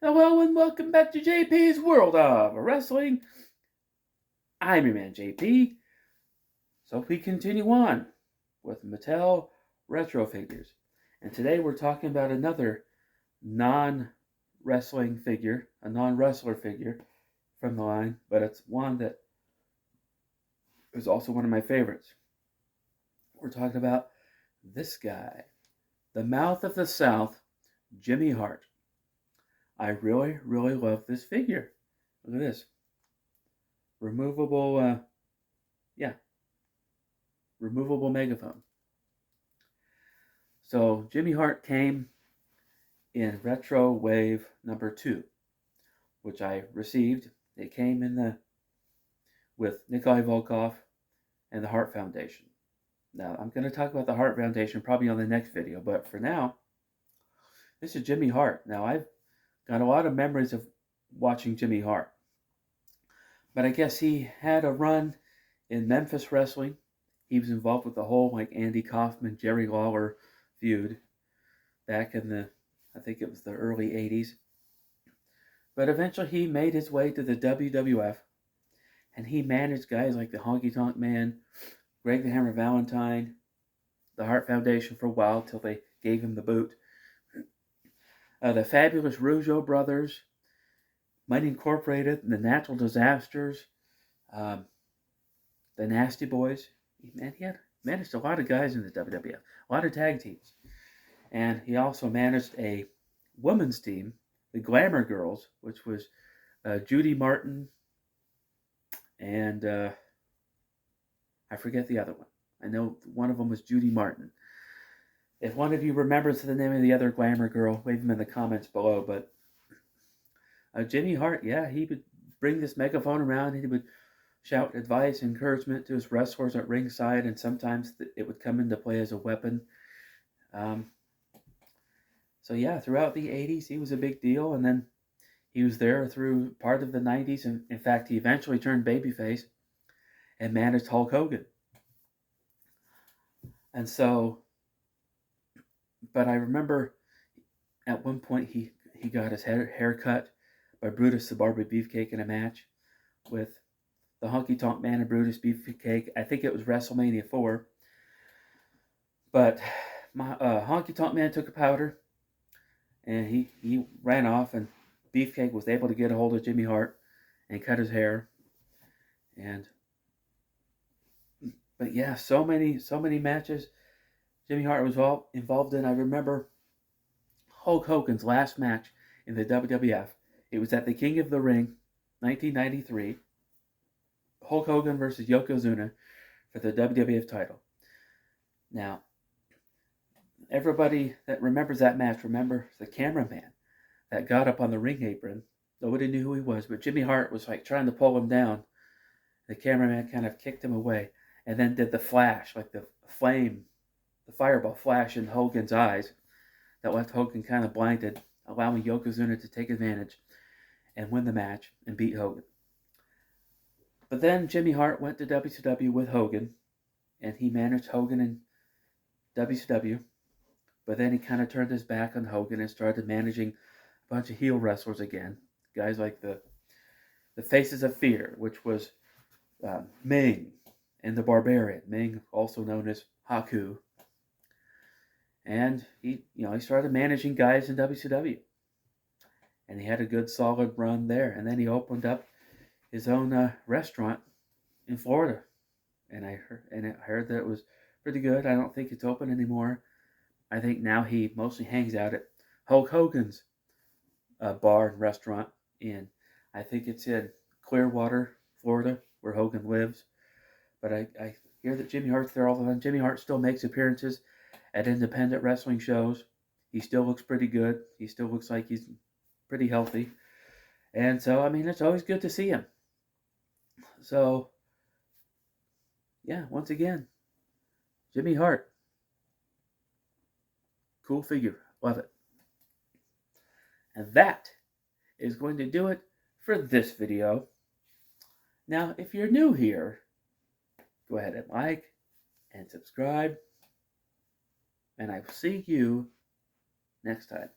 Hello and welcome back to J.P.'s World of Wrestling. I'm your man JP. So we continue on with Mattel retro figures. And today we're talking about another non-wrestling figure, a non-wrestler figure from the line, but it's one that is also one of my favorites. We're talking about this guy, the Mouth of the South, Jimmy Hart. I really, really love this figure. Look at this. Removable, yeah, removable megaphone. So Jimmy Hart came in Retro Wave number 2, which I received. It came in the with Nikolai Volkov and the Hart Foundation. Now I'm going to talk about the Hart Foundation probably on the next video, but for now, this is Jimmy Hart. Now I've got a lot of memories of watching Jimmy Hart, but I guess he had a run in Memphis wrestling. He was involved with the whole like Andy Kaufman, Jerry Lawler feud back in the, I think it was the early 80s. But eventually he made his way to the WWF, and he managed guys like the Honky Tonk Man, Greg the Hammer Valentine, the Hart Foundation for a while till they gave him the boot. The Fabulous Rougeau Brothers, Money Incorporated, the Natural Disasters, the Nasty Boys. Man, he had managed a lot of guys in the WWF, a lot of tag teams. And he also managed a women's team, the Glamour Girls, which was Judy Martin and I forget the other one. I know one of them was Judy Martin. If one of you remembers the name of the other Glamour Girl, leave them in the comments below. But Jimmy Hart, yeah, he would bring this megaphone around and he would shout advice, encouragement to his wrestlers at ringside, and sometimes it would come into play as a weapon. Um, so yeah, throughout the 80s, he was a big deal, and then he was there through part of the 90s, and in fact, he eventually turned babyface and managed Hulk Hogan. And so, but I remember at one point he got his hair cut by Brutus the Barber Beefcake in a match with the Honky Tonk Man and Brutus Beefcake. I think it was WrestleMania 4. But my Honky Tonk Man took a powder and he ran off, and Beefcake was able to get a hold of Jimmy Hart and cut his hair. And but yeah, so many matches Jimmy Hart was all involved in. I remember Hulk Hogan's last match in the WWF. It was at the King of the Ring, 1993. Hulk Hogan versus Yokozuna for the WWF title. Now, everybody that remembers that match remembers the cameraman that got up on the ring apron. Nobody knew who he was, but Jimmy Hart was like trying to pull him down. The cameraman kind of kicked him away and then did the flash, like the flame, the fireball flash in Hogan's eyes that left Hogan kind of blinded, allowing Yokozuna to take advantage and win the match and beat Hogan. But then Jimmy Hart went to WCW with Hogan, and he managed Hogan in WCW. But then he kind of turned his back on Hogan and started managing a bunch of heel wrestlers again. Guys like the Faces of Fear, which was Ming and the Barbarian. Ming, also known as Haku. And he started managing guys in WCW. And he had a good solid run there. And then he opened up his own restaurant in Florida. And I heard that it was pretty good. I don't think it's open anymore. I think now he mostly hangs out at Hulk Hogan's bar and restaurant I think it's in Clearwater, Florida, where Hogan lives. But I hear that Jimmy Hart's there all the time. Jimmy Hart still makes appearances at independent wrestling shows. He still looks pretty good. He still looks like he's pretty healthy. And so, I mean, it's always good to see him. So, yeah, once again, Jimmy Hart. Cool figure. Love it. And that is going to do it for this video. Now, if you're new here, go ahead and like and subscribe. And I will see you next time.